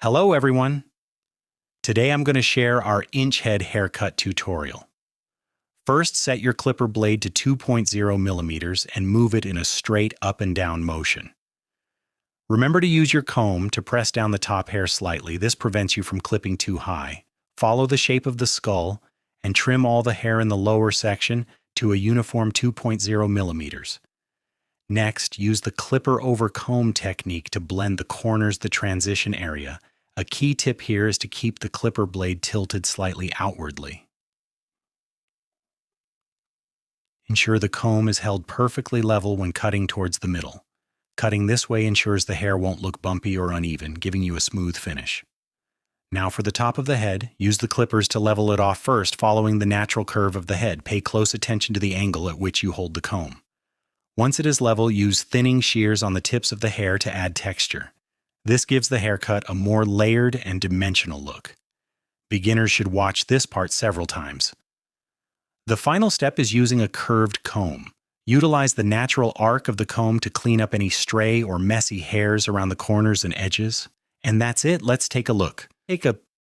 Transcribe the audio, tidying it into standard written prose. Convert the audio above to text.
Hello everyone! Today I'm going to share our inch head haircut tutorial. First, set your clipper blade to 2.0 millimeters and move it in a straight up and down motion. Remember to use your comb to press down the top hair slightly. This prevents you from clipping too high. Follow the shape of the skull and trim all the hair in the lower section to a uniform 2.0 millimeters. Next, use the clipper over comb technique to blend the corners, the transition area. A key tip here is to keep the clipper blade tilted slightly outwardly. Ensure the comb is held perfectly level when cutting towards the middle. Cutting this way ensures the hair won't look bumpy or uneven, giving you a smooth finish. Now for the top of the head, use the clippers to level it off first, following the natural curve of the head. Pay close attention to the angle at which you hold the comb. Once it is level, use thinning shears on the tips of the hair to add texture. This gives the haircut a more layered and dimensional look. Beginners should watch this part several times. The final step is using a curved comb. Utilize the natural arc of the comb to clean up any stray or messy hairs around the corners and edges. And that's it. Let's take a look. Take a